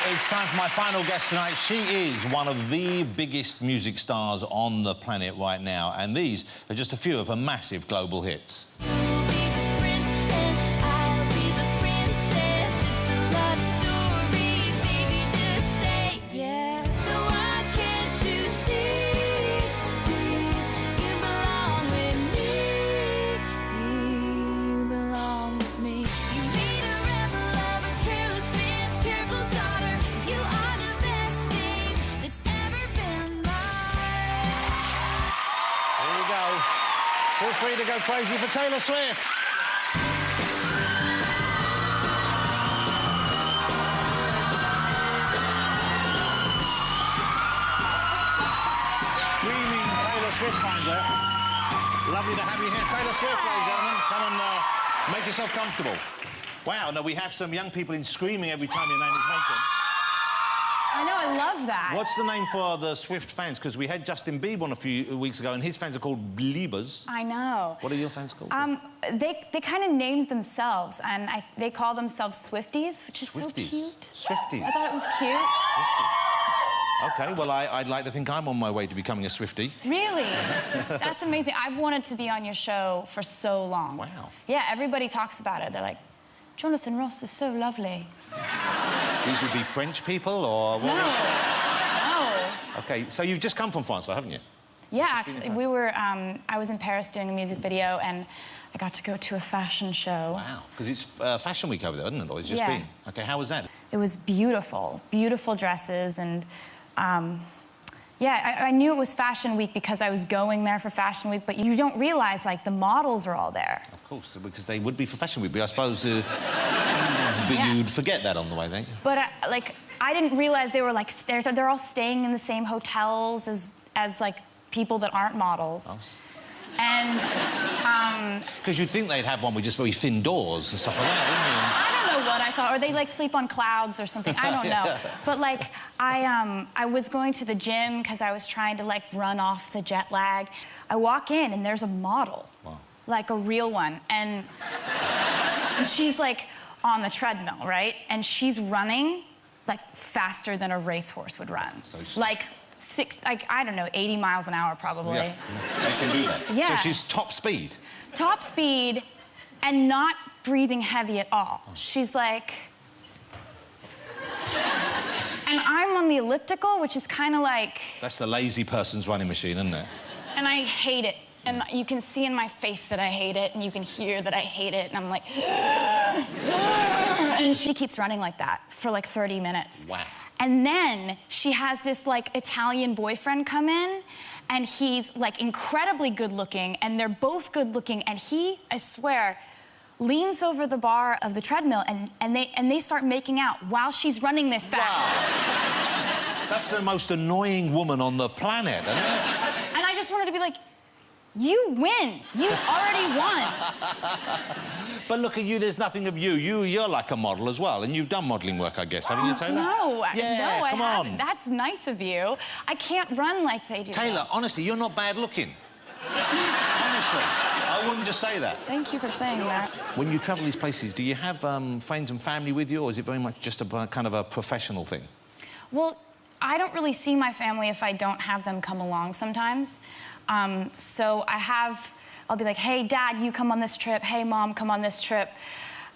It's time for my final guest tonight. She is one of the biggest music stars on the planet right now, and these are just a few of her massive global hits. Feel free to go crazy for Taylor Swift. Screaming Taylor Swift fans there. Lovely to have you here. Taylor Swift, ladies and gentlemen. Come and make yourself comfortable. Wow, now we have some young people in screaming every time your name is mentioned. I know, I love that. What's the name for the Swift fans? Because we had Justin Bieber on a few weeks ago, and his fans are called Bliebers. I know. What are your fans called? They kind of named themselves, and they call themselves Swifties, which is so cute. Swifties. I thought it was cute. Swifties. OK, well, I'd like to think I'm on my way to becoming a Swiftie. Really? That's amazing. I've wanted to be on your show for so long. Wow. Yeah, everybody talks about it. They're like, Jonathan Ross is so lovely. These would be French people, or what? No. OK, so you've just come from France, though, haven't you? Yeah, actually, we were... I was in Paris doing a music video, and I got to go to a fashion show. Wow, because it's Fashion Week over there, isn't it? Or it's just been. OK, how was that? It was beautiful. Beautiful dresses, and... yeah, I knew it was Fashion Week because I was going there for Fashion Week, but you don't realize, like, the models are all there. Of course, because they would be for Fashion Week, but I suppose you'd forget that on the way, don't you? But, like, I didn't realize they were, like, they're all staying in the same hotels as like, people that aren't models. Oh. And, because you'd think they'd have one with just very thin doors and stuff like that, wouldn't you? I don't know what I thought, or they like sleep on clouds or something. I don't know. But like, I was going to the gym because I was trying to like run off the jet lag. I walk in and there's a model, like a real one, and she's like on the treadmill, right? And she's running like faster than a racehorse would run, like I don't know, 80 miles an hour probably. Yeah, they can do that. Yeah. So she's top speed. Top speed, and not breathing heavy at all. She's like... And I'm on the elliptical, which is kind of like... That's the lazy person's running machine, isn't it? And I hate it. And you can see in my face that I hate it, and you can hear that I hate it, and I'm like... And she keeps running like that for like 30 minutes. Wow. And then she has this like Italian boyfriend come in, and he's like incredibly good looking, and they're both good looking, and he, I swear, leans over the bar of the treadmill and they start making out while she's running this fast. Wow. That's the most annoying woman on the planet, isn't it? And I just wanted to be like, you win. You already won. But look at you, there's nothing of you. You're like a model as well, and you've done modelling work, I guess, haven't you, Taylor? No, yeah, no, come I on. haven't. That's nice of you. I can't run like they do. Taylor, honestly, you're not bad looking. Honestly, I wouldn't just say that. Thank you for saying that. When you travel these places, do you have friends and family with you, or is it very much just a kind of a professional thing? Well, I don't really see my family if I don't have them come along sometimes. So I'll be like, hey, Dad, you come on this trip. Hey, Mom, come on this trip.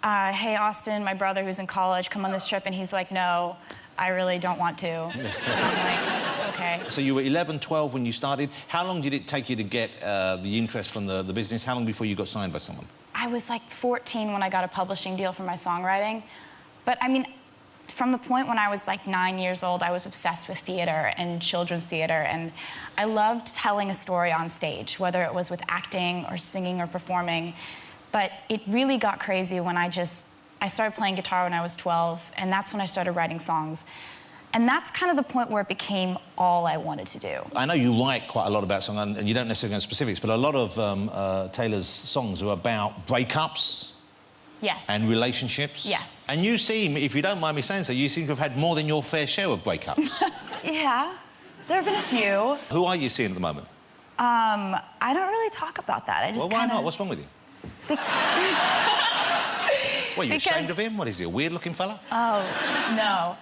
Hey, Austin, my brother who's in college, come on this trip. And he's like, no, I really don't want to. And I'm like, okay. So you were 11, 12 when you started. How long did it take you to get the interest from the business? How long before you got signed by someone? I was like 14 when I got a publishing deal for my songwriting. But I mean, from the point when I was like 9 years old, I was obsessed with theater and children's theater, and I loved telling a story on stage, whether it was with acting or singing or performing. But it really got crazy when I started playing guitar when I was 12, and that's when I started writing songs. And that's kind of the point where it became all I wanted to do. I know you write quite a lot about songs, and you don't necessarily go into specifics, but a lot of Taylor's songs are about breakups. Yes. And relationships? Yes. And you seem, if you don't mind me saying so, you seem to have had more than your fair share of breakups. Yeah, there have been a few. Who are you seeing at the moment? I don't really talk about that. I just Well, why not? What's wrong with you? What, are you ashamed of him? What is he, a weird-looking fella? Oh, no.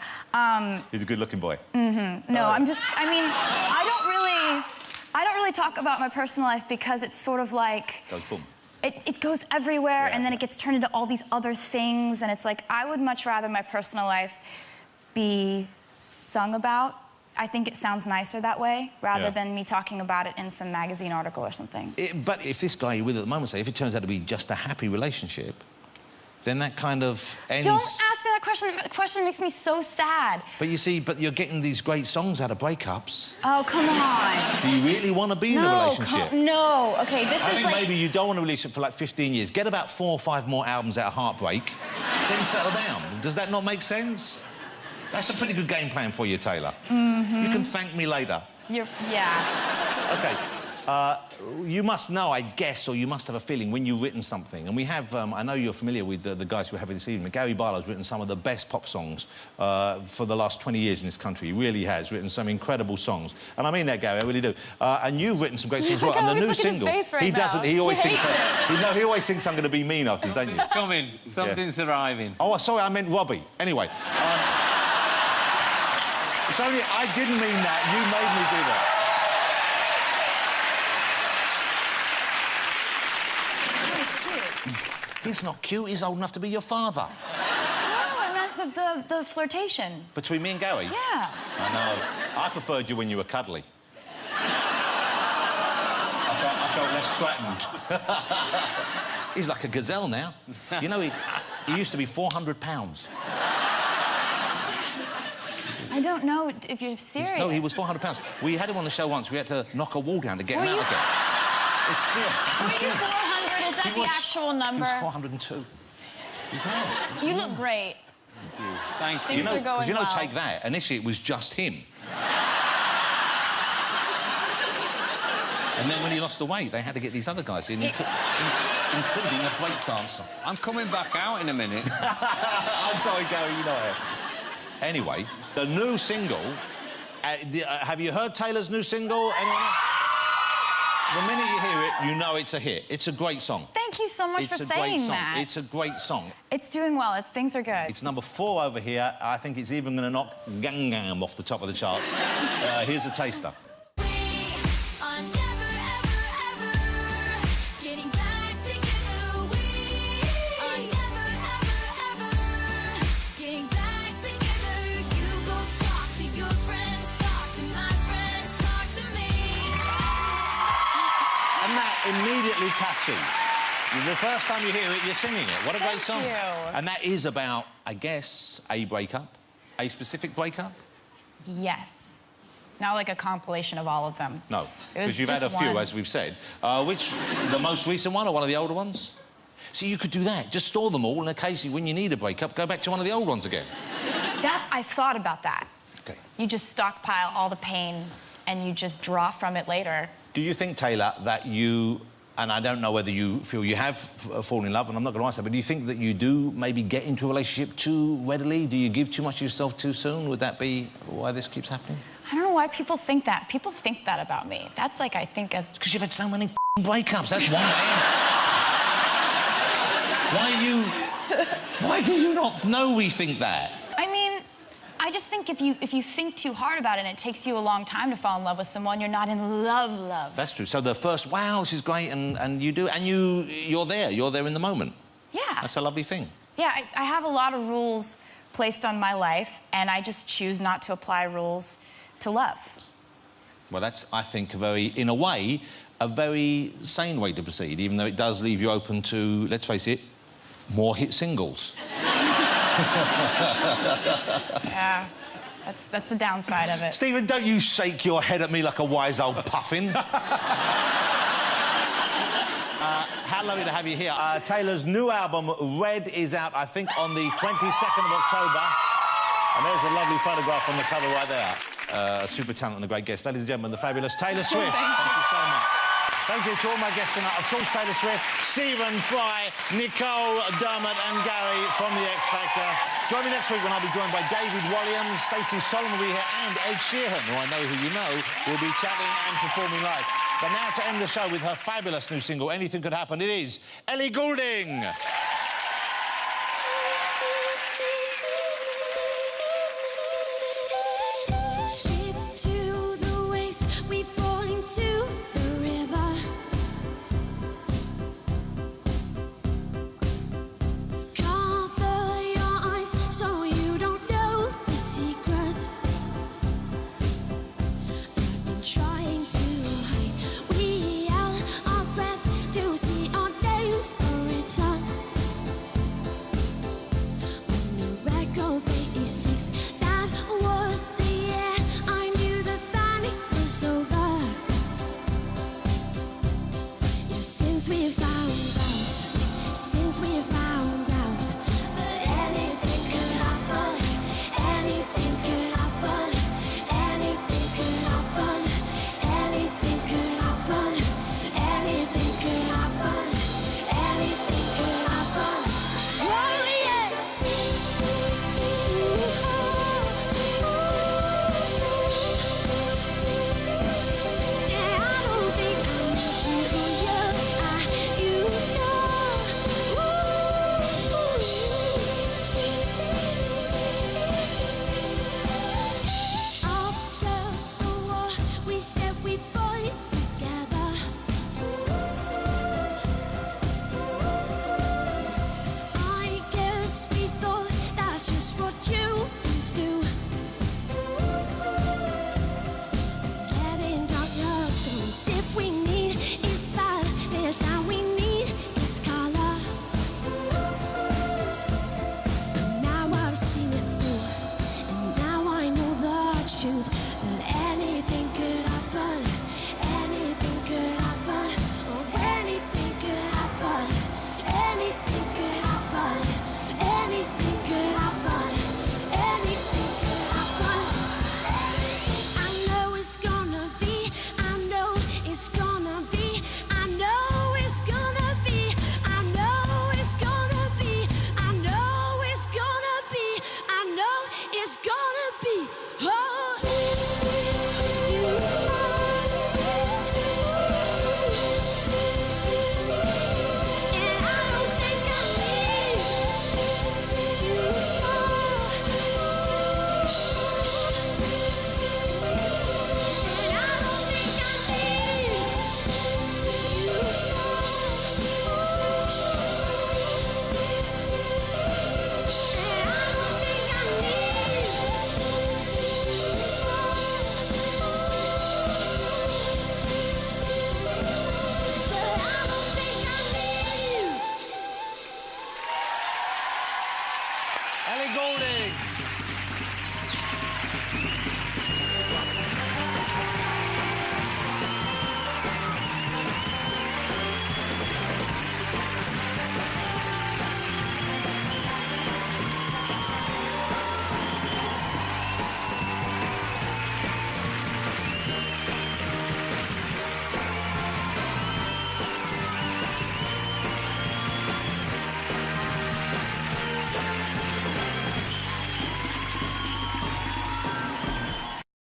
He's a good-looking boy. Mm-hmm. No, I mean, I don't really talk about my personal life because it's sort of like... Goes boom. It goes everywhere, Yeah, and then it gets turned into all these other things, and it's like, I would much rather my personal life be sung about. I think it sounds nicer that way, rather than me talking about it in some magazine article or something. But if this guy you're with at the moment, say, if it turns out to be just a happy relationship, then that kind of ends... Don't ask me that question. The question makes me so sad. But you see, but you're getting these great songs out of breakups. Oh, come on. Do you really want to be in a relationship? No. Okay, this I is think like... maybe you don't want a relationship for like 15 years. Get about 4 or 5 more albums out of Heartbreak, then settle down. Does that not make sense? That's a pretty good game plan for you, Taylor. Mm-hmm. You can thank me later. Yeah. OK. You must know, I guess, or you must have a feeling when you've written something. And we have, I know you're familiar with the guys we're having this evening. Gary Barlow's written some of the best pop songs for the last 20 years in this country. He really has written some incredible songs. And I mean that, Gary, I really do. And you've written some great songs as well. And the new single... He doesn't, he always thinks... he always thinks I'm going to be mean after, don't you? Come in, something's arriving. Oh, sorry, I meant Robbie. Anyway. It's only... I didn't mean that. You made me do that. He's not cute. He's old enough to be your father. No, I meant the flirtation. Between me and Gary? Yeah. I know. I preferred you when you were cuddly. I felt less threatened. He's like a gazelle now. You know, he used to be 400 pounds. I don't know if you're serious. No, he was 400 pounds. We had him on the show once. We had to knock a wall down to get him out again. It's serious. Were you 400? Is that the actual number? He was 402. He was. You look great. Thank you. Things are going well. Take that. Initially, it was just him. And then when he lost the weight, they had to get these other guys in, including a break dancer. I'm coming back out in a minute. I'm sorry, Gary, you know it. Anyway, the new single... have you heard Taylor's new single? Anyone else? The minute you hear it, you know it's a hit. It's a great song. Thank you so much for saying that. It's a great song. It's doing well. Things are good. It's number 4 over here. I think it's even going to knock Gangnam off the top of the chart. Here's a taster. Immediately catchy. The first time you hear it, you're singing it. What a great song. Thank you. And that is about, I guess, a breakup. A specific breakup? Yes. Not like a compilation of all of them. No, because you've had a few, as we've said. Which, the most recent one or one of the older ones? So you could do that. Just store them all, and occasionally, when you need a breakup, go back to one of the old ones again. I've thought about that. OK. You just stockpile all the pain, and you just draw from it later. Do you think, Taylor, that you... And I don't know whether you feel you have fallen in love, and I'm not going to ask that, but do you think that you do maybe get into a relationship too readily? Do you give too much of yourself too soon? Would that be why this keeps happening? I don't know why people think that. People think that about me. That's like, I think of... It's because you've had so many breakups, that's why. Why do you not know we think that? I mean, I just think if you think too hard about it and it takes you a long time to fall in love with someone, you're not in love. That's true. So the first, wow, this is great, and you do, and you're there in the moment. Yeah. That's a lovely thing. Yeah, I have a lot of rules placed on my life, and I just choose not to apply rules to love. Well, that's, I think, in a way, a very sane way to proceed, even though it does leave you open to, let's face it, more hit singles. Yeah, that's the downside of it. Stephen, don't you shake your head at me like a wise old puffin. How lovely to have you here. Taylor's new album, Red, is out, I think, on the 22nd of October. And there's a lovely photograph on the cover right there. A super talent and a great guest. Ladies and gentlemen, the fabulous Taylor Swift. Thank you so much. Thank you to all my guests tonight. Of course, Taylor Swift, Stephen Fry, Nicole, Dermot and Gary from The X Factor. Join me next week when I'll be joined by David Walliams, Stacey Solomon will be here, and Ed Sheeran, who I know who you know, will be chatting and performing live. But now to end the show with her fabulous new single, Anything Could Happen, it is Ellie Goulding. Stripped to the waist, we fall into the river. Cover your eyes so you don't know the secret. I've been trying to hide. We held our breath to see our names written on the record 86. That was the year I knew the panic was over. Yeah, since we found out that anything could happen, anything could happen, anything could happen, anything could happen, anything could happen, anything could happen. Oh yeah. Yeah, I don't think I need you, you know. After the war, we said we'd fight together. I guess we thought that's just what humans do. Letting darkness go as if we need is bad. The time we need is color. Now I've seen it through, and now I know the truth. That anything could happen, anything could happen, oh, anything could happen, anything could happen, anything could happen, anything could happen. I know it's gonna be, I know it's gonna be, I know it's gonna be, I know it's gonna be, I know it's gonna be, I know it's gonna